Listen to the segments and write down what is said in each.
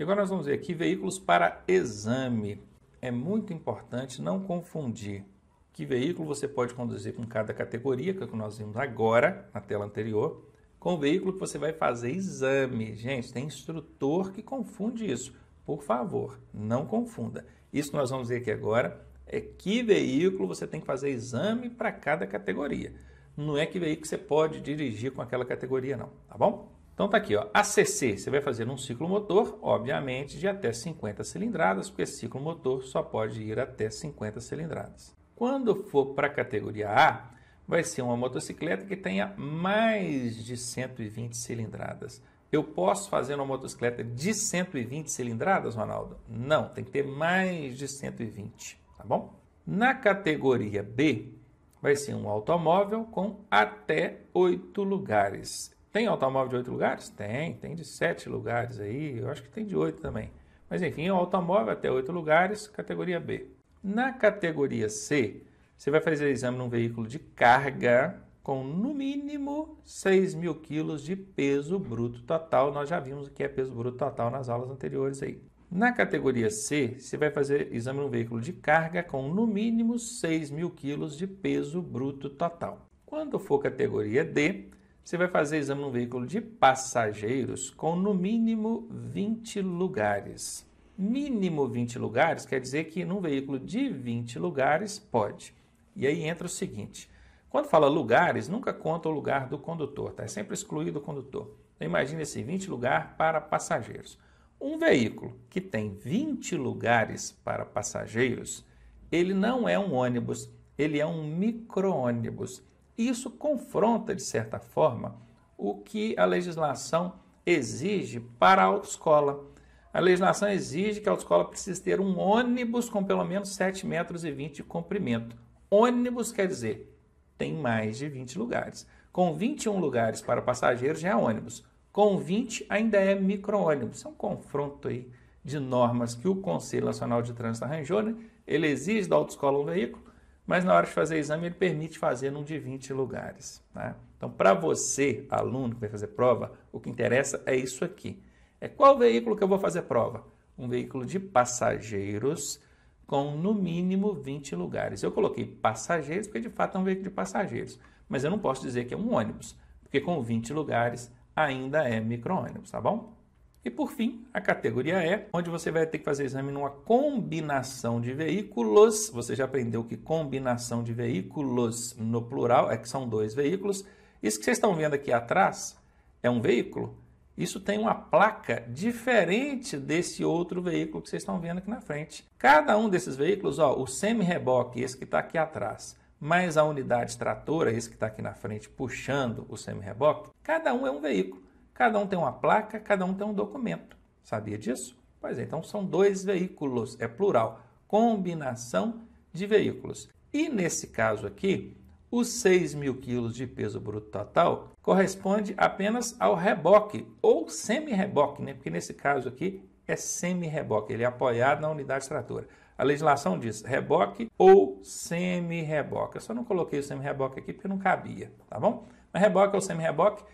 E agora nós vamos ver aqui veículos para exame. É muito importante não confundir que veículo você pode conduzir com cada categoria, que é o que nós vimos agora, na tela anterior, com o veículo que você vai fazer exame. Gente, tem instrutor que confunde isso. Por favor, não confunda. Isso que nós vamos ver aqui agora é que veículo você tem que fazer exame para cada categoria. Não é que veículo você pode dirigir com aquela categoria não, tá bom? Então tá aqui, ó, ACC, você vai fazer um ciclo motor, obviamente, de até 50 cilindradas, porque ciclo motor só pode ir até 50 cilindradas. Quando for para a categoria A, vai ser uma motocicleta que tenha mais de 120 cilindradas. Eu posso fazer uma motocicleta de 120 cilindradas, Ronaldo? Não, tem que ter mais de 120, tá bom? Na categoria B, vai ser um automóvel com até 8 lugares. Tem automóvel de 8 lugares? Tem de 7 lugares aí, eu acho que tem de 8 também. Mas enfim, um automóvel até 8 lugares, categoria B. Na categoria C, você vai fazer exame num veículo de carga com no mínimo 6.000 quilos de peso bruto total. Nós já vimos o que é peso bruto total nas aulas anteriores aí. Na categoria C, você vai fazer exame num veículo de carga com no mínimo 6.000 quilos de peso bruto total. Quando for categoria D, você vai fazer exame num veículo de passageiros com no mínimo 20 lugares. Mínimo 20 lugares quer dizer que num veículo de 20 lugares pode. E aí entra o seguinte, quando fala lugares, nunca conta o lugar do condutor, tá? É sempre excluído o condutor. Então imagine esse 20 lugares para passageiros. Um veículo que tem 20 lugares para passageiros, ele não é um ônibus, ele é um micro-ônibus. Isso confronta, de certa forma, o que a legislação exige para a autoescola. A legislação exige que a autoescola precise ter um ônibus com pelo menos 7,20 metros de comprimento. Ônibus quer dizer, tem mais de 20 lugares. Com 21 lugares para passageiros já é ônibus. Com 20 ainda é micro-ônibus. Isso é um confronto aí de normas que o Conselho Nacional de Trânsito arranjou, né? Ele exige da autoescola um veículo, mas na hora de fazer exame ele permite fazer num de 20 lugares. Tá? Então, para você, aluno que vai fazer prova, o que interessa é isso aqui. É qual veículo que eu vou fazer prova? Um veículo de passageiros com no mínimo 20 lugares. Eu coloquei passageiros porque de fato é um veículo de passageiros, mas eu não posso dizer que é um ônibus, porque com 20 lugares ainda é micro-ônibus, tá bom? E por fim, a categoria E, onde você vai ter que fazer exame numa combinação de veículos. Você já aprendeu que combinação de veículos no plural é que são 2 veículos. Isso que vocês estão vendo aqui atrás é um veículo. Isso tem uma placa diferente desse outro veículo que vocês estão vendo aqui na frente. Cada um desses veículos, ó, o semi-reboque, esse que está aqui atrás, mais a unidade tratora, esse que está aqui na frente, puxando o semi-reboque, cada um é um veículo. Cada um tem uma placa, cada um tem um documento. Sabia disso? Pois é, então são 2 veículos, é plural, combinação de veículos. E nesse caso aqui, os 6.000 quilos de peso bruto total corresponde apenas ao reboque ou semi-reboque, né? Porque nesse caso aqui é semi-reboque, ele é apoiado na unidade tratora. A legislação diz reboque ou semi-reboque. Eu só não coloquei o semi-reboque aqui porque não cabia, tá bom? Mas reboque ou semi-reboque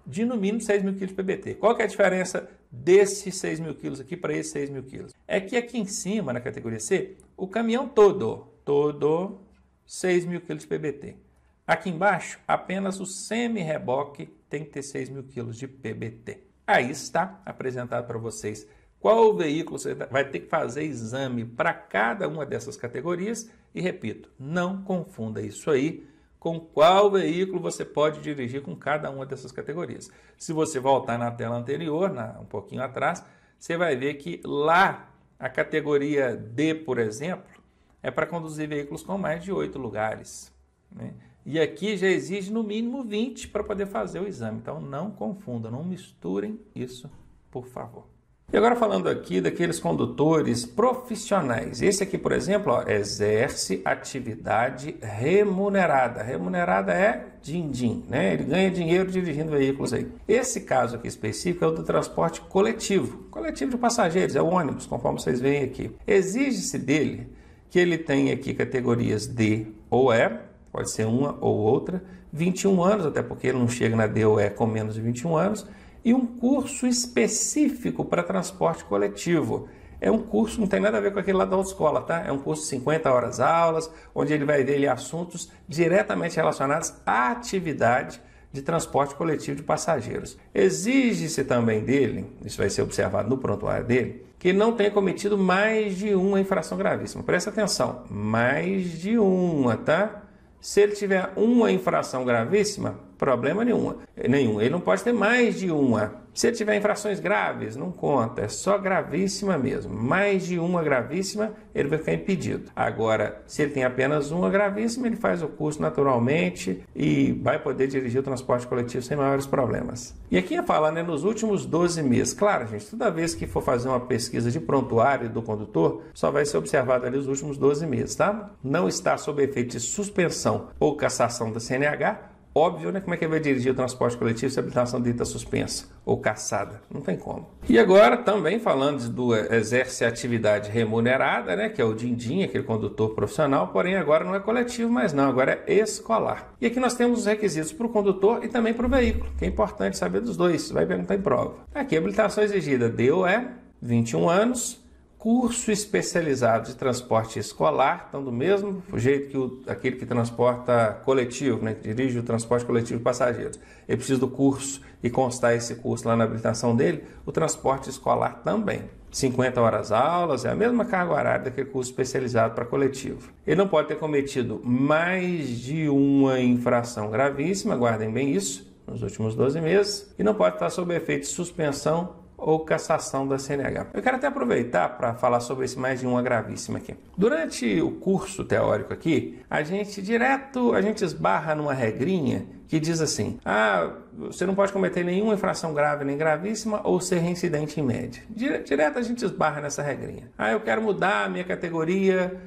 de no mínimo 6.000 kg de PBT. Qual que é a diferença desses 6.000 kg aqui para esses 6.000 kg? É que aqui em cima, na categoria C, o caminhão todo 6.000 kg de PBT. Aqui embaixo, apenas o semi-reboque tem que ter 6.000 kg de PBT. Aí está apresentado para vocês qual veículo você vai ter que fazer exame para cada uma dessas categorias. E repito, não confunda isso aí com qual veículo você pode dirigir com cada uma dessas categorias. Se você voltar na tela anterior, um pouquinho atrás, você vai ver que lá a categoria D, por exemplo, é para conduzir veículos com mais de 8 lugares, né? E aqui já exige no mínimo 20 para poder fazer o exame. Então não confundam, não misturem isso, por favor. E agora falando aqui daqueles condutores profissionais. Esse aqui, por exemplo, ó, exerce atividade remunerada. Remunerada é din-din, né? Ele ganha dinheiro dirigindo veículos aí. Esse caso aqui específico é o do transporte coletivo. Coletivo de passageiros, é o ônibus, conforme vocês veem aqui. Exige-se dele que ele tenha aqui categorias D ou E, pode ser uma ou outra, 21 anos, até porque ele não chega na D ou E com menos de 21 anos, e um curso específico para transporte coletivo. É um curso, não tem nada a ver com aquele lá da autoescola, tá? É um curso de 50 horas aulas, onde ele vai ver ali assuntos diretamente relacionados à atividade de transporte coletivo de passageiros. Exige-se também dele, isso vai ser observado no prontuário dele, que ele não tenha cometido mais de uma infração gravíssima. Presta atenção, mais de uma, tá? Se ele tiver uma infração gravíssima, problema nenhum. Ele não pode ter mais de uma. Se ele tiver infrações graves, não conta, é só gravíssima mesmo. Mais de uma gravíssima, ele vai ficar impedido. Agora, se ele tem apenas uma gravíssima, ele faz o curso naturalmente e vai poder dirigir o transporte coletivo sem maiores problemas. E aqui ia falar, né, nos últimos 12 meses. Claro, gente, toda vez que for fazer uma pesquisa de prontuário do condutor, só vai ser observado ali os últimos 12 meses, tá? Não está sob efeito de suspensão ou cassação da CNH. Óbvio, né? Como é que ele vai dirigir o transporte coletivo se a habilitação dele está suspensa ou cassada? Não tem como. E agora, também falando do exerce atividade remunerada, né? Que é o din-din, aquele condutor profissional, porém agora não é coletivo, mas não, agora é escolar. E aqui nós temos os requisitos para o condutor e também para o veículo, que é importante saber dos dois, vai perguntar em prova. Aqui, a habilitação exigida deu 21 anos, curso especializado de transporte escolar, então do mesmo jeito que aquele que transporta coletivo, né, que dirige o transporte coletivo de passageiros, ele precisa do curso e constar esse curso lá na habilitação dele, o transporte escolar também. 50 horas aulas, é a mesma carga horária daquele curso especializado para coletivo. Ele não pode ter cometido mais de uma infração gravíssima, guardem bem isso, nos últimos 12 meses, e não pode estar sob efeito de suspensão ou cassação da CNH. Eu quero até aproveitar para falar sobre esse mais de uma gravíssima aqui. Durante o curso teórico aqui, a gente esbarra numa regrinha que diz assim, você não pode cometer nenhuma infração grave nem gravíssima ou ser reincidente em média. Direto a gente esbarra nessa regrinha. Eu quero mudar a minha categoria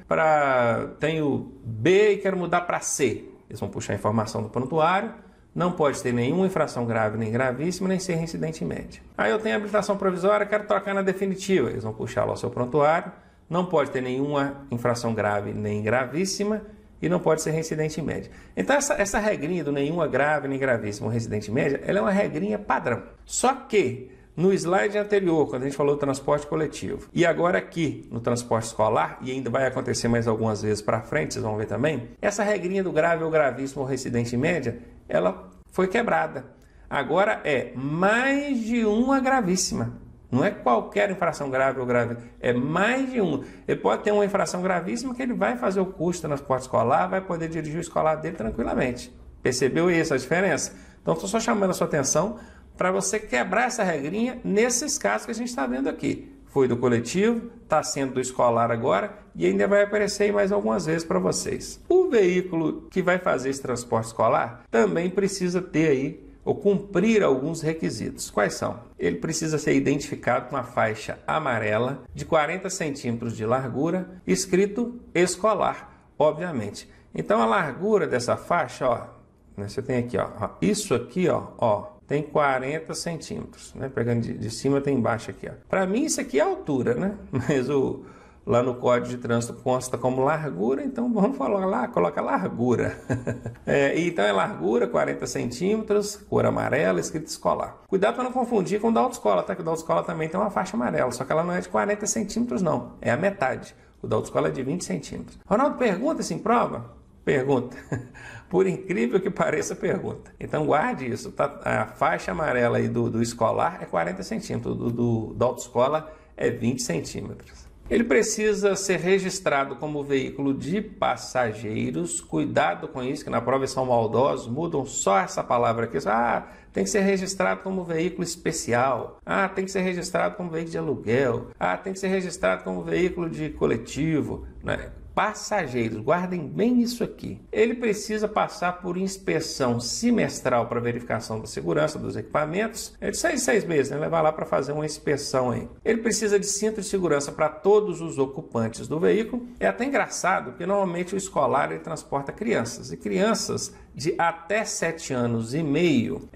tenho B e quero mudar para C. Eles vão puxar a informação do prontuário. Não pode ter nenhuma infração grave nem gravíssima, nem ser reincidente em média. Eu tenho habilitação provisória, quero trocar na definitiva. Eles vão puxar lá o seu prontuário. Não pode ter nenhuma infração grave nem gravíssima e não pode ser reincidente em média. Então essa regrinha do nenhuma grave nem gravíssima ou reincidente em média, ela é uma regrinha padrão. Só que no slide anterior, quando a gente falou do transporte coletivo, e agora aqui no transporte escolar, e ainda vai acontecer mais algumas vezes para frente, vocês vão ver também, essa regrinha do grave ou gravíssimo ou reincidente em média, ela foi quebrada. Agora é mais de uma gravíssima. Não é qualquer infração grave ou grave, é mais de uma. Ele pode ter uma infração gravíssima que ele vai fazer o curso de transporte escolar, vai poder dirigir o escolar dele tranquilamente. Percebeu essa diferença? Então, estou só chamando a sua atenção para você quebrar essa regrinha nesses casos que a gente está vendo aqui. Foi do coletivo, está sendo do escolar agora e ainda vai aparecer mais algumas vezes para vocês. O veículo que vai fazer esse transporte escolar também precisa ter aí ou cumprir alguns requisitos. Quais são? Ele precisa ser identificado com uma faixa amarela de 40 centímetros de largura, escrito escolar, obviamente. Então a largura dessa faixa, você tem aqui, isso aqui, tem 40 centímetros, né? Pegando de cima tem embaixo aqui, Para mim isso aqui é altura, né? Mas lá no Código de Trânsito consta como largura, então vamos falar lá, coloca largura. Então é largura, 40 centímetros, cor amarela, escrito escolar. Cuidado para não confundir com o da autoescola, tá? Que o da autoescola também tem uma faixa amarela, só que ela não é de 40 centímetros não, é a metade. O da autoescola é de 20 centímetros. Ronaldo, pergunta se em prova? Pergunta. Por incrível que pareça, pergunta. Então guarde isso, tá? A faixa amarela aí do escolar é 40 centímetros, da autoescola é 20 centímetros. Ele precisa ser registrado como veículo de passageiros. Cuidado com isso, que na prova eles são maldosos, mudam só essa palavra aqui. Tem que ser registrado como veículo especial. Tem que ser registrado como veículo de aluguel. Tem que ser registrado como veículo de coletivo, né? Passageiros, guardem bem isso aqui. Ele precisa passar por inspeção semestral para verificação da segurança dos equipamentos. É de 6 meses, né? Levar lá para fazer uma inspeção aí. Ele precisa de cinto de segurança para todos os ocupantes do veículo. É até engraçado, porque normalmente o escolar ele transporta crianças. E crianças de até 7 anos e meio,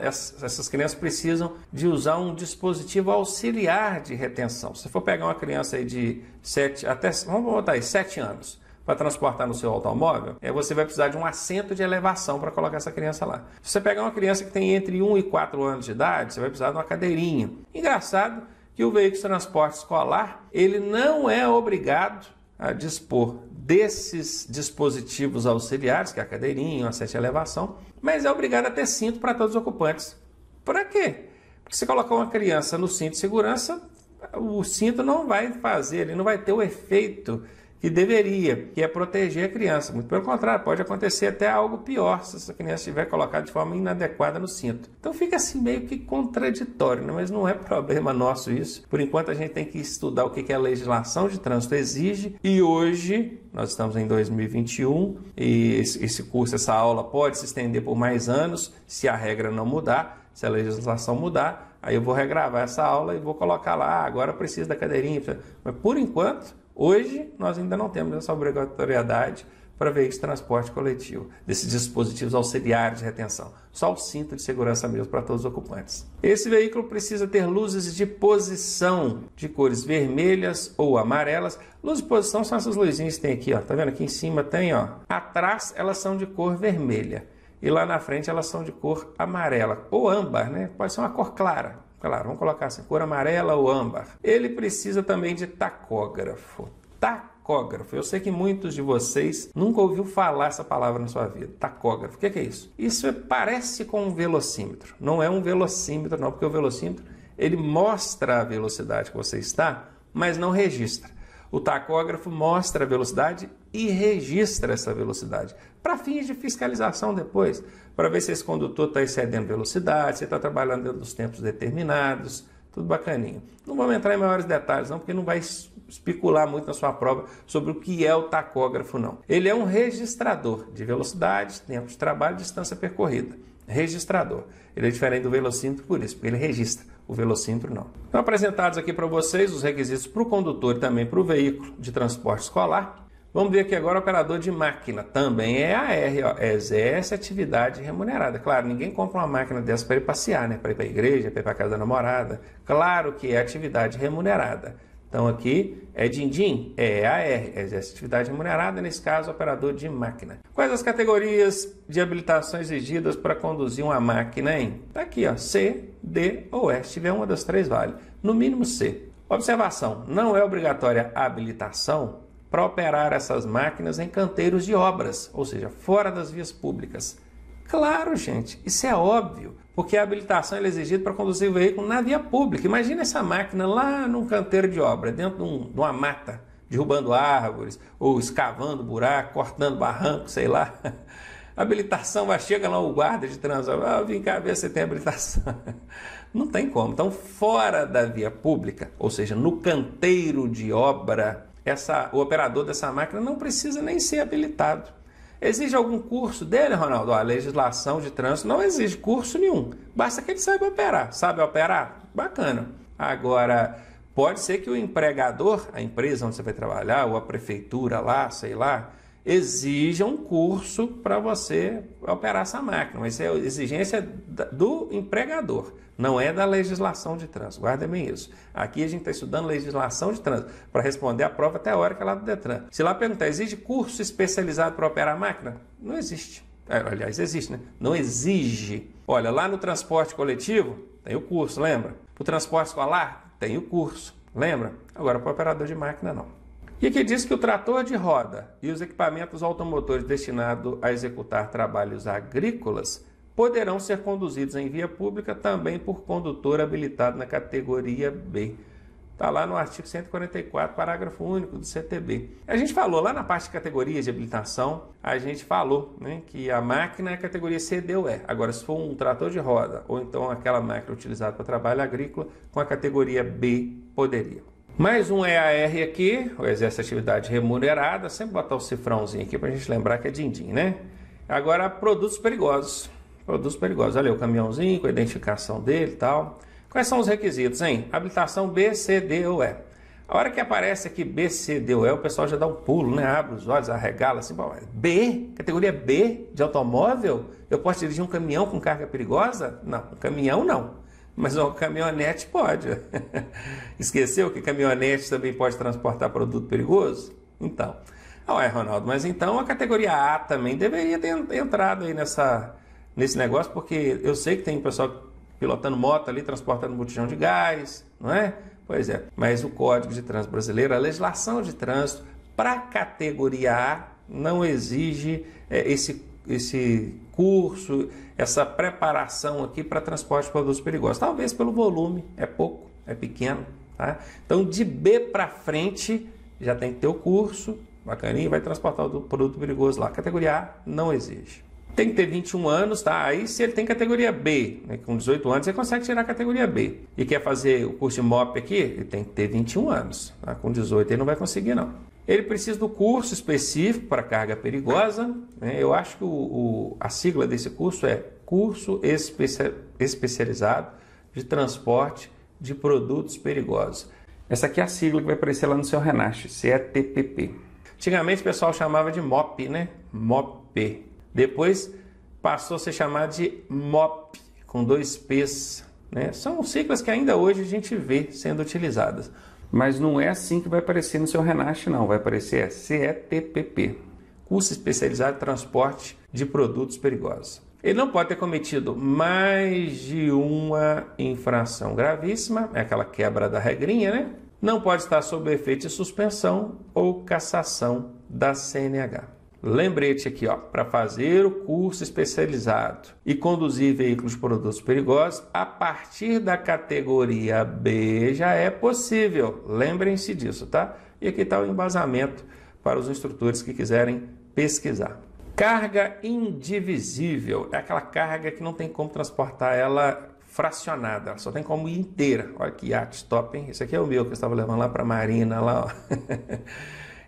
essas crianças precisam de usar um dispositivo auxiliar de retenção. Se for pegar uma criança aí de 7 até, vamos botar aí, 7 anos, para transportar no seu automóvel, você vai precisar de um assento de elevação para colocar essa criança lá. Se você pegar uma criança que tem entre 1 e 4 anos de idade, você vai precisar de uma cadeirinha. Engraçado que o veículo de transporte escolar, ele não é obrigado a dispor desses dispositivos auxiliares, que é a cadeirinha, o assento de elevação, mas é obrigado a ter cinto para todos os ocupantes. Para quê? Porque se colocar uma criança no cinto de segurança, o cinto não vai fazer, ele não vai ter o efeito que deveria, que é proteger a criança. Muito pelo contrário, pode acontecer até algo pior se essa criança estiver colocada de forma inadequada no cinto. Então fica assim meio que contraditório, né? Mas não é problema nosso isso. Por enquanto a gente tem que estudar o que a legislação de trânsito exige, e hoje nós estamos em 2021 e esse curso, essa aula pode se estender por mais anos se a regra não mudar. Se a legislação mudar, aí eu vou regravar essa aula e vou colocar lá, agora precisa da cadeirinha. Mas por enquanto, hoje, nós ainda não temos essa obrigatoriedade para veículos de transporte coletivo, desses dispositivos auxiliares de retenção. Só o cinto de segurança mesmo para todos os ocupantes. Esse veículo precisa ter luzes de posição de cores vermelhas ou amarelas. Luzes de posição são essas luzinhas que tem aqui, ó. Tá vendo? Aqui em cima tem, ó. Atrás elas são de cor vermelha. E lá na frente elas são de cor amarela ou âmbar, né? Pode ser uma cor clara. Claro, vamos colocar assim, cor amarela ou âmbar. Ele precisa também de tacógrafo. Tacógrafo. Eu sei que muitos de vocês nunca ouviu falar essa palavra na sua vida. Tacógrafo. O que é isso? Isso parece com um velocímetro. Não é um velocímetro não, porque o velocímetro ele mostra a velocidade que você está, mas não registra. O tacógrafo mostra a velocidade e registra essa velocidade para fins de fiscalização depois, para ver se esse condutor está excedendo velocidade, se está trabalhando dentro dos tempos determinados, tudo bacaninho. Não vamos entrar em maiores detalhes não, porque não vai especular muito na sua prova sobre o que é o tacógrafo não. Ele é um registrador de velocidade, tempo de trabalho, distância percorrida. Registrador. Ele é diferente do velocímetro por isso, porque ele registra. O velocímetro não. Então, apresentados aqui para vocês os requisitos para o condutor e também para o veículo de transporte escolar. Vamos ver aqui agora o operador de máquina. Também é AR, ó, exerce atividade remunerada. Claro, ninguém compra uma máquina dessa para ir passear, né? Para ir para a igreja, para ir para a casa da namorada. Claro que é atividade remunerada. Então aqui é din-din, é AR, exerce atividade remunerada, nesse caso operador de máquina. Quais as categorias de habilitação exigidas para conduzir uma máquina, hein? Tá aqui, ó, C, D ou E, se tiver uma das três vale, no mínimo C. Observação, não é obrigatória a habilitação para operar essas máquinas em canteiros de obras, ou seja, fora das vias públicas. Claro, gente, isso é óbvio, porque a habilitação é exigida para conduzir o veículo na via pública. Imagina essa máquina lá num canteiro de obra, dentro de uma mata, derrubando árvores, ou escavando buraco, cortando barranco, sei lá. A habilitação vai, chega lá o guarda de trânsito, vem cá ver se você tem habilitação. Não tem como. Então, fora da via pública, ou seja, no canteiro de obra, o operador dessa máquina não precisa nem ser habilitado. Exige algum curso dele, Ronaldo? A legislação de trânsito não exige curso nenhum. Basta que ele saiba operar. Sabe operar? Bacana. Agora, pode ser que o empregador, a empresa onde você vai trabalhar, ou a prefeitura lá, sei lá, exija um curso para você operar essa máquina. Mas é exigência do empregador, não é da legislação de trânsito. Guarda bem isso. Aqui a gente está estudando legislação de trânsito para responder a prova teórica lá do Detran. Se lá perguntar, exige curso especializado para operar a máquina? Não existe. Aliás, existe, né? Não exige. Olha, lá no transporte coletivo tem o curso, lembra? Para o transporte escolar tem o curso, lembra? Agora para o operador de máquina não. E aqui diz que o trator de roda e os equipamentos automotores destinados a executar trabalhos agrícolas poderão ser conduzidos em via pública também por condutor habilitado na categoria B. Está lá no artigo 144, parágrafo único do CTB. A gente falou lá na parte de categorias de habilitação, a gente falou, né, que a máquina é categoria C, D ou E. Agora, se for um trator de roda ou então aquela máquina utilizada para trabalho agrícola, com a categoria B poderia. Mais um EAR aqui, o exerce atividade remunerada, sempre botar o cifrãozinho aqui para a gente lembrar que é din-din, né? Agora, produtos perigosos. Produtos perigosos, olha o caminhãozinho com a identificação dele e tal. Quais são os requisitos, hein? Habilitação B, C, D ou E. A hora que aparece aqui B, C, D ou E, o pessoal já dá um pulo, né? Abre os olhos, arregala assim, B? Categoria B de automóvel? Eu posso dirigir um caminhão com carga perigosa? Não, um caminhão não. Mas uma caminhonete pode. Esqueceu que caminhonete também pode transportar produto perigoso? Então, Ué, Ronaldo, mas então a categoria A também deveria ter entrado aí nesse negócio, porque eu sei que tem pessoal pilotando moto ali, transportando botijão de gás, não é? Pois é, mas o Código de Trânsito Brasileiro, a legislação de trânsito, para a categoria A, não exige esse curso, essa preparação aqui para transporte de produtos perigosos. Talvez pelo volume, é pouco, é pequeno, tá? Então, de B para frente, já tem que ter o curso, bacaninha, vai transportar o produto perigoso lá. Categoria A não exige. Tem que ter 21 anos, tá? Aí se ele tem categoria B, né, com 18 anos, ele consegue tirar a categoria B. E quer fazer o curso de MOP aqui, ele tem que ter 21 anos. Tá? Com 18 ele não vai conseguir, não. Ele precisa do curso específico para carga perigosa, né? Eu acho que a sigla desse curso é Curso Especializado de Transporte de Produtos Perigosos. Essa aqui é a sigla que vai aparecer lá no seu Renasce, CETPP. Antigamente o pessoal chamava de MOP, né? MOP. Depois passou a ser chamado de MOP, com 2 P's, né? São siglas que ainda hoje a gente vê sendo utilizadas. Mas não é assim que vai aparecer no seu Renasce, não. Vai aparecer CETPP, Curso Especializado de Transporte de Produtos Perigosos. Ele não pode ter cometido mais de uma infração gravíssima, é aquela quebra da regrinha, né? Não pode estar sob efeito de suspensão ou cassação da CNH. Lembrete aqui, ó, para fazer o curso especializado e conduzir veículos de produtos perigosos, a partir da categoria B já é possível. Lembrem-se disso, tá? E aqui está o embasamento para os instrutores que quiserem pesquisar. Carga indivisível é aquela carga que não tem como transportar ela fracionada, só tem como ir inteira. Olha que iate top, hein? Esse aqui é o meu que eu estava levando lá para a Marina, lá, ó.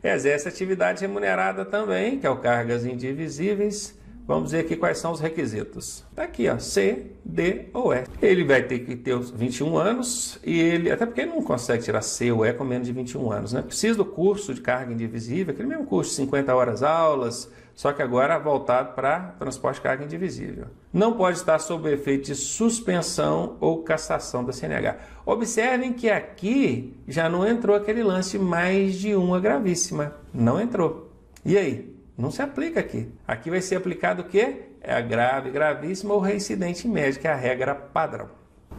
Exerce atividade remunerada também, que é o cargas indivisíveis. Vamos ver aqui quais são os requisitos. Está aqui, ó, C, D ou E. Ele vai ter que ter os 21 anos e ele, até porque ele não consegue tirar C ou E com menos de 21 anos, né? Precisa do curso de carga indivisível, aquele mesmo curso de 50 horas aulas, só que agora voltado para transporte de carga indivisível. Não pode estar sob efeito de suspensão ou cassação da CNH. Observem que aqui já não entrou aquele lance mais de uma gravíssima. Não entrou. E aí? Não se aplica aqui. Aqui vai ser aplicado o quê? É a grave, gravíssima ou reincidente médio, que é a regra padrão.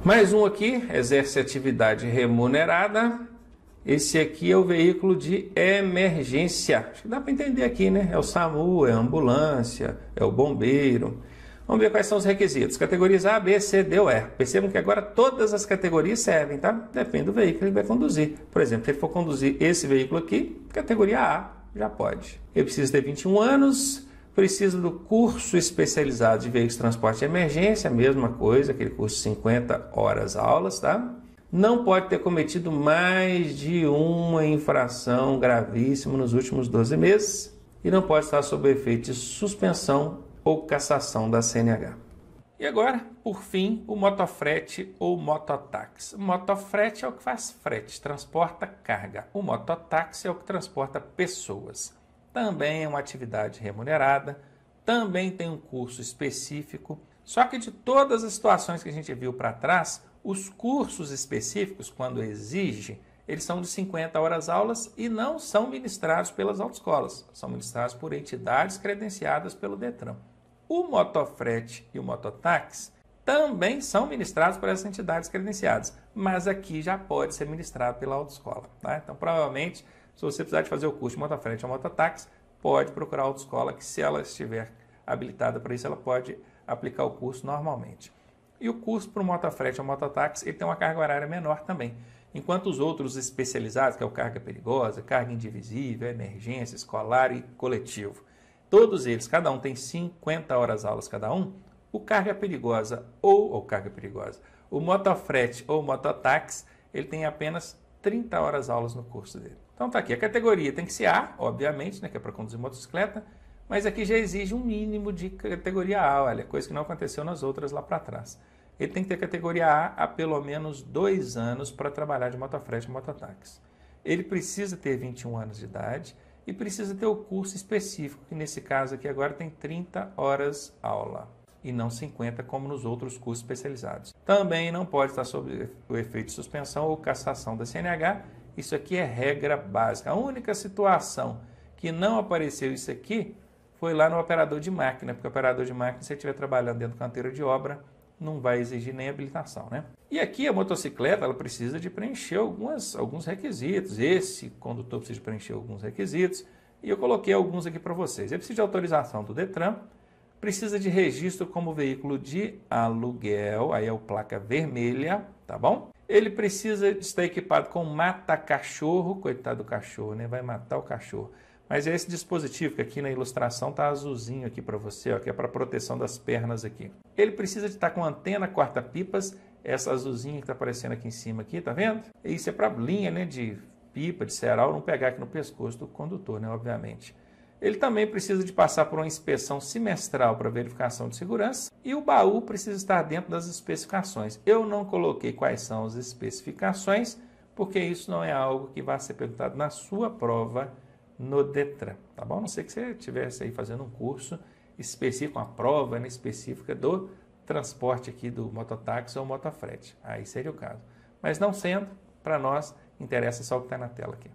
Mais um aqui, exerce atividade remunerada. Esse aqui é o veículo de emergência. Acho que dá para entender aqui, né? É o SAMU, é a ambulância, é o bombeiro. Vamos ver quais são os requisitos. Categorias A, B, C, D ou E. Percebam que agora todas as categorias servem, tá? Depende do veículo que ele vai conduzir. Por exemplo, se ele for conduzir esse veículo aqui, categoria A, já pode. Ele precisa ter 21 anos, precisa do curso especializado de veículos de transporte de emergência, mesma coisa, aquele curso de 50 horas aulas, tá? Não pode ter cometido mais de uma infração gravíssima nos últimos 12 meses e não pode estar sob efeito de suspensão ou cassação da CNH. E agora, por fim, o motofrete ou mototáxi. O motofrete é o que faz frete, transporta carga. O mototáxi é o que transporta pessoas. Também é uma atividade remunerada, também tem um curso específico. Só que de todas as situações que a gente viu para trás, os cursos específicos, quando exige, eles são de 50 horas aulas e não são ministrados pelas autoescolas. São ministrados por entidades credenciadas pelo Detran. O motofrete e o mototáxi também são ministrados por essas entidades credenciadas, mas aqui já pode ser ministrado pela autoescola, tá? Então, provavelmente, se você precisar de fazer o curso de motofrete ou mototáxi, pode procurar a autoescola, que se ela estiver habilitada para isso, ela pode aplicar o curso normalmente. E o curso para o motofrete ou mototáxi, ele tem uma carga horária menor também, enquanto os outros especializados, que é o carga perigosa, carga indivisível, emergência, escolar e coletivo, todos eles, cada um tem 50 horas aulas cada um, o carga perigosa o motofrete ou mototáxi, ele tem apenas 30 horas aulas no curso dele. Então tá aqui, a categoria tem que ser A, obviamente, né, que é para conduzir motocicleta, mas aqui já exige um mínimo de categoria A, olha, coisa que não aconteceu nas outras lá para trás. Ele tem que ter categoria A há pelo menos 2 anos para trabalhar de motofrete e mototáxi. Ele precisa ter 21 anos de idade e precisa ter o curso específico, que nesse caso aqui agora tem 30 horas aula e não 50 como nos outros cursos especializados. Também não pode estar sob o efeito de suspensão ou cassação da CNH. Isso aqui é regra básica. A única situação que não apareceu isso aqui foi lá no operador de máquina, porque o operador de máquina, se você estiver trabalhando dentro do canteiro de obra, não vai exigir nem habilitação, né? E aqui a motocicleta, ela precisa de preencher alguns requisitos. Esse condutor precisa de preencher alguns requisitos, e eu coloquei alguns aqui para vocês. Ele precisa de autorização do Detran, precisa de registro como veículo de aluguel, aí é o placa vermelha, tá bom? Ele precisa estar equipado com mata-cachorro, coitado do cachorro, né? Vai matar o cachorro. Mas é esse dispositivo que aqui na ilustração está azulzinho aqui para você, ó, que é para proteção das pernas aqui. Ele precisa de estar com antena corta-pipas, essa azulzinha que está aparecendo aqui em cima, aqui, tá vendo? Isso é para linha, né, de pipa, de cerol, não pegar aqui no pescoço do condutor, né, obviamente. Ele também precisa de passar por uma inspeção semestral para verificação de segurança e o baú precisa estar dentro das especificações. Eu não coloquei quais são as especificações, porque isso não é algo que vai ser perguntado na sua prova no Detran, tá bom? A não ser que você estivesse aí fazendo um curso específico, uma prova, né, específica do transporte aqui do mototáxi ou motofrete. Aí seria o caso. Mas não sendo, para nós, interessa só o que está na tela aqui.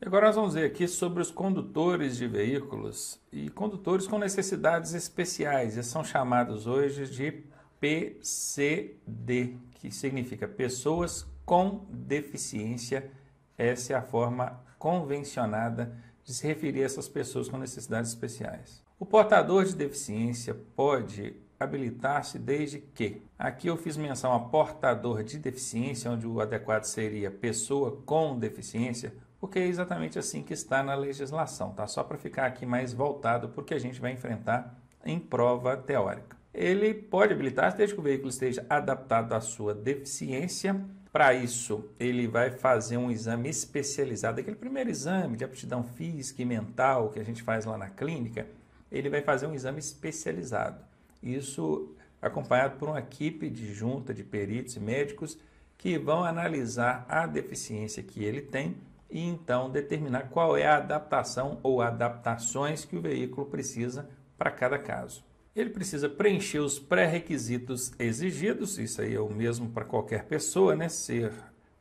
E agora nós vamos ver aqui sobre os condutores de veículos e condutores com necessidades especiais. Eles são chamados hoje de PCD, que significa Pessoas com Deficiência. Essa é a forma convencionada de se referir a essas pessoas com necessidades especiais. O portador de deficiência pode habilitar-se desde que... Aqui eu fiz menção a portador de deficiência, onde o adequado seria pessoa com deficiência, porque é exatamente assim que está na legislação, tá? Só para ficar aqui mais voltado para o que a gente vai enfrentar em prova teórica. Ele pode habilitar-se desde que o veículo esteja adaptado à sua deficiência. Para isso, ele vai fazer um exame especializado, aquele primeiro exame de aptidão física e mental que a gente faz lá na clínica, ele vai fazer um exame especializado. Isso acompanhado por uma equipe de junta de peritos e médicos que vão analisar a deficiência que ele tem e então determinar qual é a adaptação ou adaptações que o veículo precisa para cada caso. Ele precisa preencher os pré-requisitos exigidos, isso aí é o mesmo para qualquer pessoa, né? Ser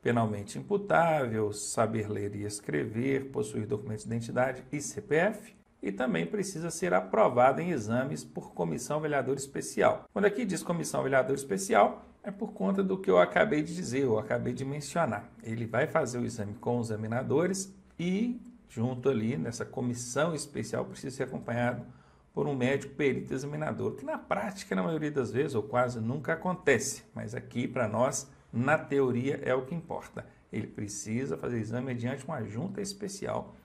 penalmente imputável, saber ler e escrever, possuir documentos de identidade e CPF, e também precisa ser aprovado em exames por comissão avaliadora especial. Quando aqui diz comissão avaliadora especial, é por conta do que eu acabei de dizer, eu acabei de mencionar. Ele vai fazer o exame com os examinadores e, junto ali, nessa comissão especial, precisa ser acompanhado por um médico perito examinador, que na prática, na maioria das vezes, ou quase nunca acontece, mas aqui para nós, na teoria, é o que importa. Ele precisa fazer exame mediante uma junta especial,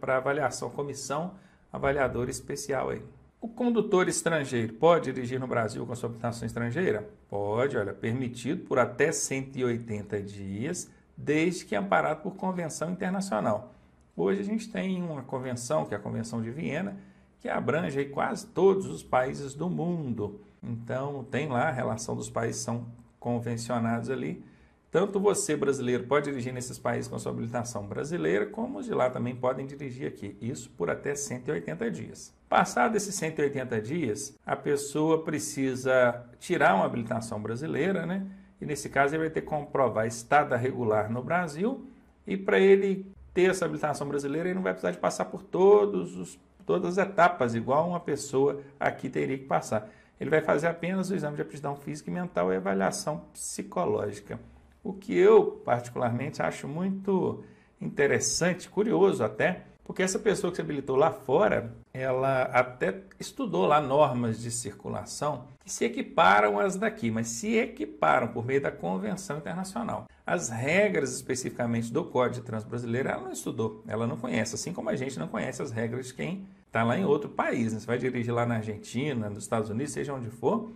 para avaliação, comissão avaliadora especial aí. O condutor estrangeiro pode dirigir no Brasil com sua habilitação estrangeira? Pode, olha, permitido por até 180 dias, desde que amparado por convenção internacional. Hoje a gente tem uma convenção, que é a Convenção de Viena, que abrange aí quase todos os países do mundo. Então, tem lá a relação dos países que são convencionados ali. Tanto você, brasileiro, pode dirigir nesses países com sua habilitação brasileira, como os de lá também podem dirigir aqui. Isso por até 180 dias. Passado esses 180 dias, a pessoa precisa tirar uma habilitação brasileira, né? E nesse caso ele vai ter que comprovar estada regular no Brasil. E para ele ter essa habilitação brasileira, ele não vai precisar de passar por todas as etapas, igual uma pessoa aqui teria que passar. Ele vai fazer apenas o exame de aptidão física e mental e avaliação psicológica. O que eu, particularmente, acho muito interessante, curioso até, porque essa pessoa que se habilitou lá fora, ela até estudou lá normas de circulação que se equiparam às daqui, mas se equiparam por meio da Convenção Internacional. As regras especificamente do Código de Trânsito Brasileiro, ela não estudou, ela não conhece, assim como a gente não conhece as regras de quem está lá em outro país. Né? Você vai dirigir lá na Argentina, nos Estados Unidos, seja onde for,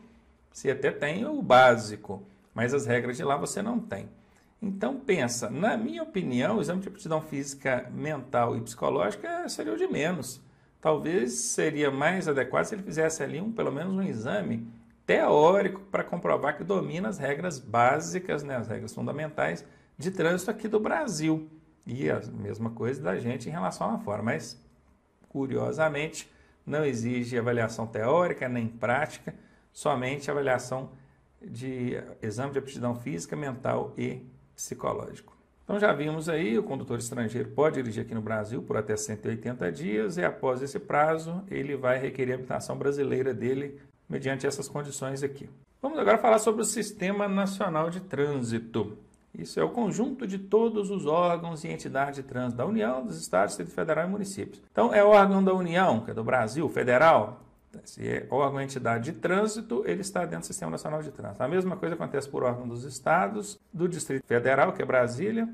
você até tem o básico, mas as regras de lá você não tem. Então pensa, na minha opinião, o exame de aptidão física, mental e psicológica seria o de menos. Talvez seria mais adequado se ele fizesse ali pelo menos um exame teórico para comprovar que domina as regras básicas, né, as regras fundamentais de trânsito aqui do Brasil. E a mesma coisa da gente em relação lá fora, mas curiosamente não exige avaliação teórica nem prática, somente avaliação de exame de aptidão física, mental e psicológico. Então já vimos aí, o condutor estrangeiro pode dirigir aqui no Brasil por até 180 dias e após esse prazo ele vai requerer a habilitação brasileira dele mediante essas condições aqui. Vamos agora falar sobre o Sistema Nacional de Trânsito. Isso é o conjunto de todos os órgãos e entidades de trânsito da União, dos Estados, Distrito Federal e municípios. Então é órgão da União, que é do Brasil, federal. Se é órgão e entidade de trânsito, ele está dentro do Sistema Nacional de Trânsito. A mesma coisa acontece por órgão dos estados, do Distrito Federal, que é Brasília,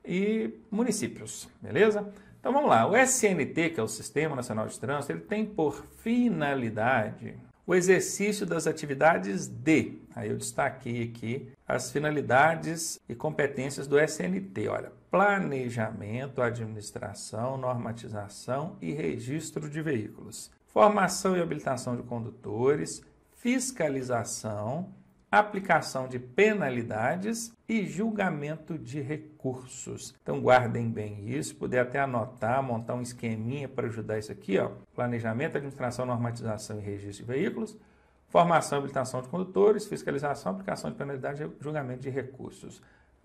e municípios, beleza? Então vamos lá, o SNT, que é o Sistema Nacional de Trânsito, ele tem por finalidade o exercício das atividades de, aí eu destaquei aqui as finalidades e competências do SNT, olha, planejamento, administração, normatização e registro de veículos. Formação e habilitação de condutores, fiscalização, aplicação de penalidades e julgamento de recursos. Então guardem bem isso, puder até anotar, montar um esqueminha para ajudar isso aqui, ó. Planejamento, administração, normatização e registro de veículos, formação e habilitação de condutores, fiscalização, aplicação de penalidades e julgamento de recursos.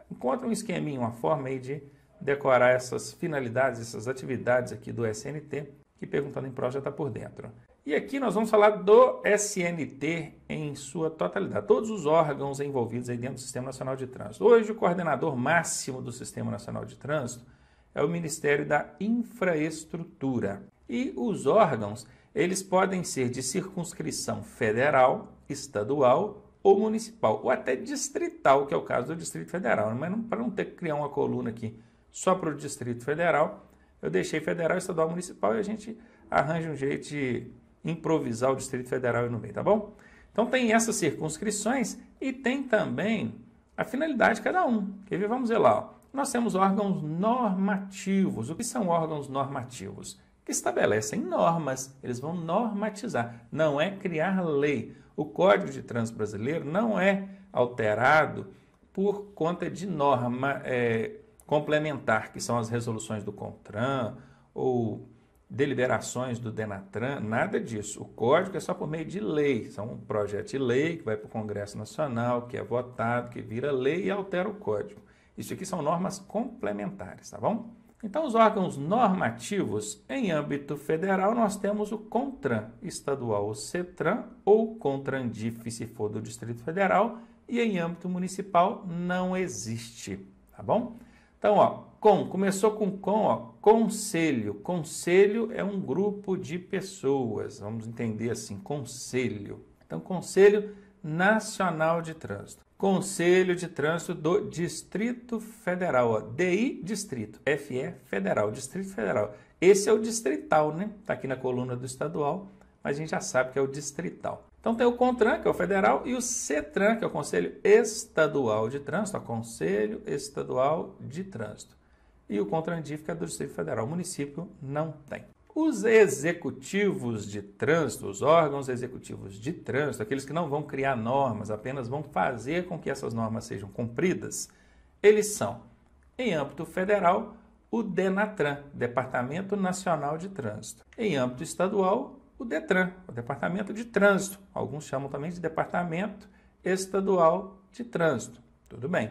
Encontra um esqueminha, uma forma aí de decorar essas finalidades, essas atividades aqui do SNT, que perguntando em prova já está por dentro. E aqui nós vamos falar do SNT em sua totalidade, todos os órgãos envolvidos aí dentro do Sistema Nacional de Trânsito. Hoje o coordenador máximo do Sistema Nacional de Trânsito é o Ministério da Infraestrutura. E os órgãos, eles podem ser de circunscrição federal, estadual ou municipal, ou até distrital, que é o caso do Distrito Federal. Mas para não ter que criar uma coluna aqui só para o Distrito Federal, eu deixei federal, estadual, municipal e a gente arranja um jeito de improvisar o Distrito Federal no meio, tá bom? Então tem essas circunscrições e tem também a finalidade de cada um. Quer ver? Vamos ver lá. Ó. Nós temos órgãos normativos. O que são órgãos normativos? Que estabelecem normas, eles vão normatizar, não é criar lei. O Código de Trânsito Brasileiro não é alterado por conta de norma complementar, que são as resoluções do CONTRAN ou deliberações do DENATRAN, nada disso. O código é só por meio de lei, são um projeto de lei que vai para o Congresso Nacional, que é votado, que vira lei e altera o código. Isso aqui são normas complementares, tá bom? Então, os órgãos normativos, em âmbito federal, nós temos o CONTRAN, estadual o CETRAN, ou CONTRANDIF, se for do Distrito Federal, e em âmbito municipal não existe, tá bom? Então, ó, começou com ó, conselho. Conselho é um grupo de pessoas, vamos entender assim, conselho. Então, Conselho Nacional de Trânsito. Conselho de Trânsito do Distrito Federal, ó, DI Distrito, FE Federal, Distrito Federal. Esse é o distrital, né? Está aqui na coluna do estadual, mas a gente já sabe que é o distrital. Então tem o CONTRAN, que é o federal, e o CETRAN, que é o Conselho Estadual de Trânsito, o Conselho Estadual de Trânsito. E o CONTRANDIF, que é do Distrito Federal. O município não tem. Os executivos de trânsito, os órgãos executivos de trânsito, aqueles que não vão criar normas, apenas vão fazer com que essas normas sejam cumpridas, eles são, em âmbito federal, o DENATRAN, Departamento Nacional de Trânsito. Em âmbito estadual, o DETRAN, o Departamento de Trânsito. Alguns chamam também de Departamento Estadual de Trânsito. Tudo bem.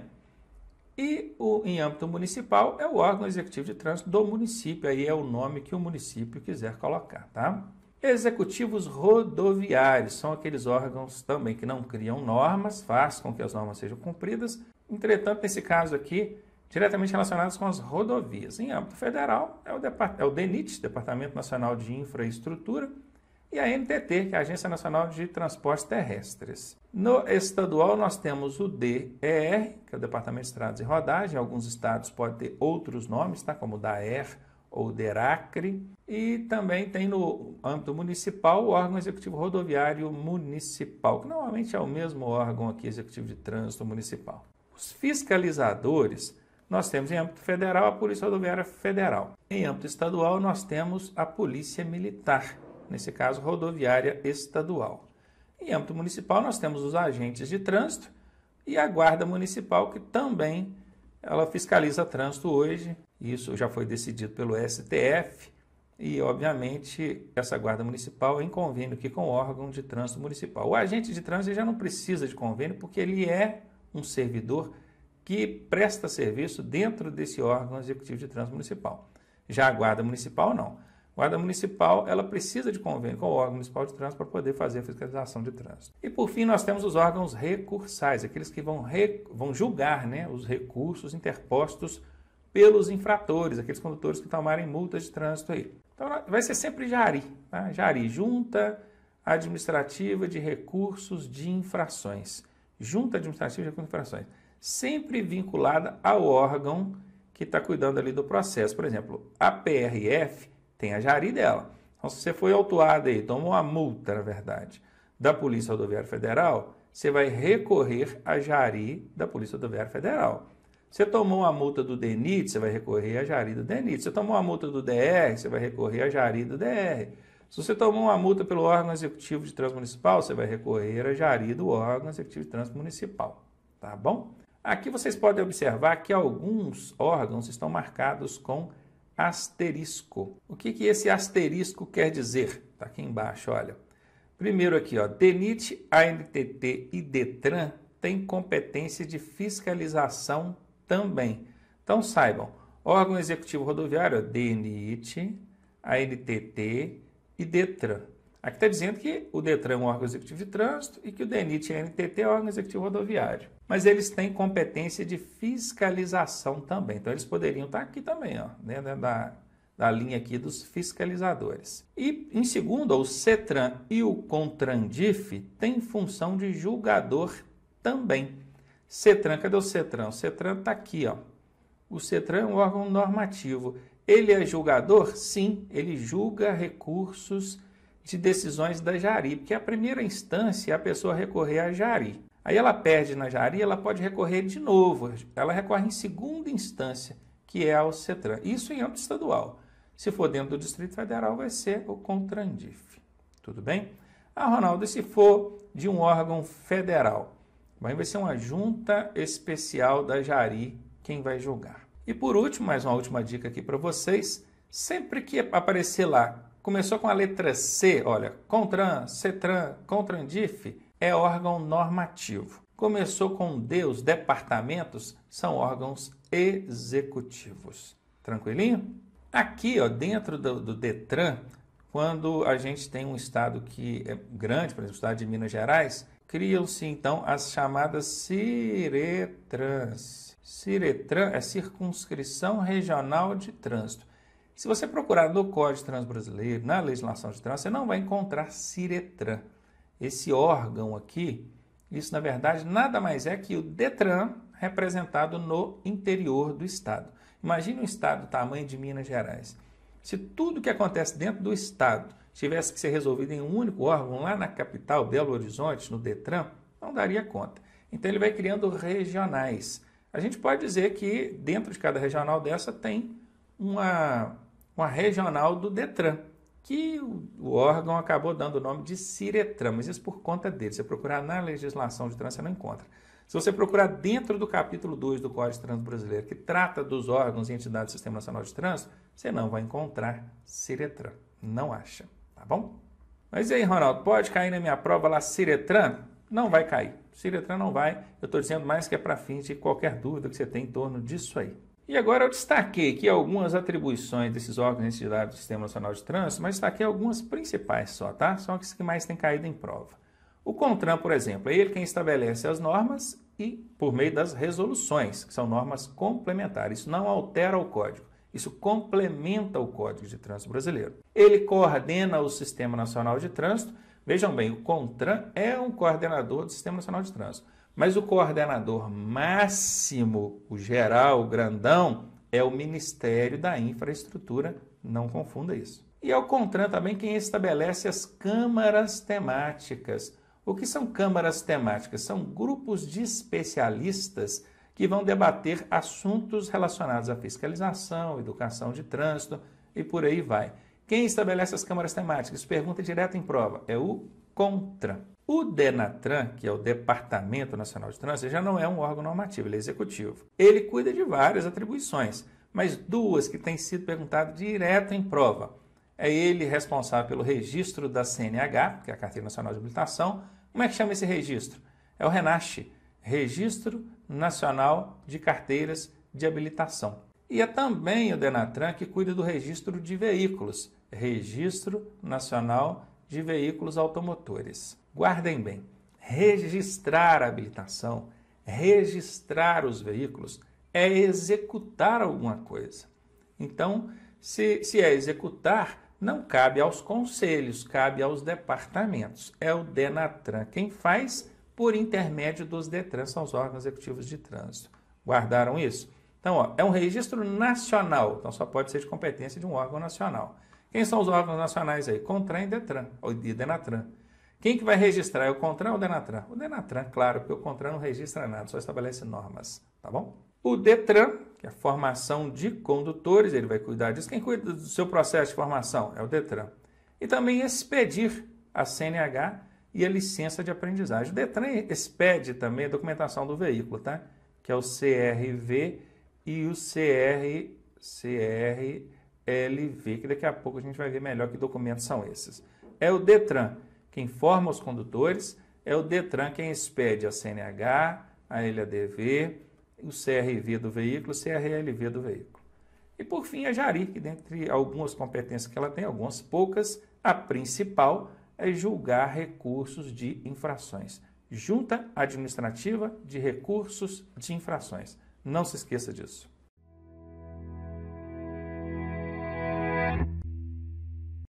E em âmbito municipal é o órgão executivo de trânsito do município. Aí é o nome que o município quiser colocar, tá? Executivos rodoviários são aqueles órgãos também que não criam normas, fazem com que as normas sejam cumpridas. Entretanto, nesse caso aqui, diretamente relacionados com as rodovias. Em âmbito federal é o DENIT, Departamento Nacional de Infraestrutura, e a ANTT, que é a Agência Nacional de Transportes Terrestres. No estadual, nós temos o DER, que é o Departamento de Estradas e Rodagem. Alguns estados podem ter outros nomes, tá? Como DAER ou DERACRE. E também tem no âmbito municipal o órgão executivo rodoviário municipal, que normalmente é o mesmo órgão aqui, executivo de trânsito municipal. Os fiscalizadores, nós temos em âmbito federal a Polícia Rodoviária Federal. Em âmbito estadual, nós temos a Polícia Militar, nesse caso, rodoviária estadual. Em âmbito municipal, nós temos os agentes de trânsito e a Guarda Municipal, que também ela fiscaliza trânsito hoje. Isso já foi decidido pelo STF e, obviamente, essa Guarda Municipal é em convênio aqui com o órgão de trânsito municipal. O agente de trânsito já não precisa de convênio porque ele é um servidor que presta serviço dentro desse órgão executivo de trânsito municipal. Já a Guarda Municipal, não. A Guarda Municipal, ela precisa de convênio com o órgão municipal de trânsito para poder fazer a fiscalização de trânsito. E, por fim, nós temos os órgãos recursais, aqueles que vão julgar, né, os recursos interpostos pelos infratores, aqueles condutores que tomarem multas de trânsito aí. Então, vai ser sempre JARI, tá? JARI, Junta Administrativa de Recursos de Infrações. Junta Administrativa de Recursos de Infrações. Sempre vinculada ao órgão que está cuidando ali do processo. Por exemplo, a PRF tem a JARI dela. Então, se você foi autuado aí, tomou uma multa, na verdade, da Polícia Rodoviária Federal, você vai recorrer à JARI da Polícia Rodoviária Federal. Você tomou uma multa do DENIT, você vai recorrer à JARI do DENIT. Você tomou uma multa do DR, você vai recorrer à JARI do DR. Se você tomou uma multa pelo órgão executivo de trânsito municipal, você vai recorrer à JARI do órgão executivo de trânsito municipal. Tá bom? Aqui vocês podem observar que alguns órgãos estão marcados com asterisco. O que esse asterisco quer dizer? Está aqui embaixo, olha. Primeiro aqui, ó, DENIT, ANTT e DETRAN têm competência de fiscalização também. Então saibam, órgão executivo rodoviário, DENIT, ANTT e DETRAN. Aqui está dizendo que o DETRAN é um órgão executivo de trânsito e que o DENIT e a ANTT é órgão executivo rodoviário. Mas eles têm competência de fiscalização também. Então eles poderiam estar aqui também, ó, dentro da linha aqui dos fiscalizadores. E em segundo, o CETRAN e o CONTRANDIF têm função de julgador também. CETRAN, cadê o CETRAN? O CETRAN está aqui, ó. O CETRAN é um órgão normativo. Ele é julgador? Sim, ele julga recursos de decisões da JARI, porque a primeira instância é a pessoa recorrer à JARI. Aí ela perde na JARI, ela pode recorrer de novo. Ela recorre em segunda instância, que é ao CETRAN. Isso em âmbito estadual. Se for dentro do Distrito Federal, vai ser o CONTRANDIF. Tudo bem? Ah, Ronaldo, e se for de um órgão federal? Vai ser uma junta especial da JARI quem vai julgar. E por último, mais uma última dica aqui para vocês. Sempre que aparecer lá, começou com a letra C, olha, CONTRAN, CETRAN, CONTRANDIF, é órgão normativo. Começou com D, os departamentos são órgãos executivos. Tranquilinho? Aqui, ó, dentro do DETRAN, quando a gente tem um estado que é grande, por exemplo, o estado de Minas Gerais, criam-se então as chamadas CIRETRANs. CIRETRAN é Circunscrição Regional de Trânsito. Se você procurar no Código de Trânsito Brasileiro, na legislação de trânsito, você não vai encontrar CIRETRAN. Esse órgão aqui, isso na verdade nada mais é que o DETRAN representado no interior do estado. Imagine um estado do tamanho de Minas Gerais. Se tudo que acontece dentro do estado tivesse que ser resolvido em um único órgão, lá na capital, Belo Horizonte, no DETRAN, não daria conta. Então ele vai criando regionais. A gente pode dizer que dentro de cada regional dessa tem uma regional do DETRAN, que o órgão acabou dando o nome de CIRETRAN, mas isso por conta dele. Se você procurar na legislação de trânsito, você não encontra. Se você procurar dentro do capítulo 2 do Código de Trânsito Brasileiro, que trata dos órgãos e entidades do Sistema Nacional de Trânsito, você não vai encontrar CIRETRAN. Não acha, tá bom? Mas e aí, Ronaldo, pode cair na minha prova lá CIRETRAN? Não vai cair. CIRETRAN não vai. Eu estou dizendo mais que é para fins de qualquer dúvida que você tem em torno disso aí. E agora eu destaquei aqui algumas atribuições desses órgãos e entidades do Sistema Nacional de Trânsito, mas destaquei algumas principais só, tá? São as que mais têm caído em prova. O CONTRAN, por exemplo, é ele quem estabelece as normas e por meio das resoluções, que são normas complementares. Isso não altera o código, isso complementa o Código de Trânsito Brasileiro. Ele coordena o Sistema Nacional de Trânsito. Vejam bem, o CONTRAN é um coordenador do Sistema Nacional de Trânsito, mas o coordenador máximo, o geral, o grandão, é o Ministério da Infraestrutura, não confunda isso. E é o CONTRAN também quem estabelece as câmaras temáticas. O que são câmaras temáticas? São grupos de especialistas que vão debater assuntos relacionados à fiscalização, educação de trânsito e por aí vai. Quem estabelece as câmaras temáticas? Pergunta direta em prova. É o CONTRAN. O DENATRAN, que é o Departamento Nacional de Trânsito, já não é um órgão normativo, ele é executivo. Ele cuida de várias atribuições, mas duas que têm sido perguntadas direto em prova. É ele responsável pelo registro da CNH, que é a Carteira Nacional de Habilitação. Como é que chama esse registro? É o RENASH, Registro Nacional de Carteiras de Habilitação. E é também o DENATRAN que cuida do registro de veículos, Registro Nacional de Veículos Automotores. Guardem bem, registrar a habilitação, registrar os veículos, é executar alguma coisa. Então, se é executar, não cabe aos conselhos, cabe aos departamentos. É o DENATRAN quem faz por intermédio dos DETRANs, são os órgãos executivos de trânsito. Guardaram isso? Então, ó, é um registro nacional, então só pode ser de competência de um órgão nacional. Quem são os órgãos nacionais aí? CONTRAN e DETRAN, ou DENATRAN. Quem que vai registrar? É o CONTRAN ou o DENATRAN? O DENATRAN, claro, porque o CONTRAN não registra nada, só estabelece normas, tá bom? O DETRAN, que é a formação de condutores, ele vai cuidar disso. Quem cuida do seu processo de formação? É o DETRAN. E também expedir a CNH e a licença de aprendizagem. O DETRAN expede também a documentação do veículo, tá? Que é o CRV e o CRLV, que daqui a pouco a gente vai ver melhor que documentos são esses. É o DETRAN quem forma os condutores, é o DETRAN quem expede a CNH, a LADV, o CRV do veículo, o CRLV do veículo. E por fim a Jari, que dentre algumas competências que ela tem, algumas poucas, a principal é julgar recursos de infrações. Junta Administrativa de Recursos de Infrações. Não se esqueça disso.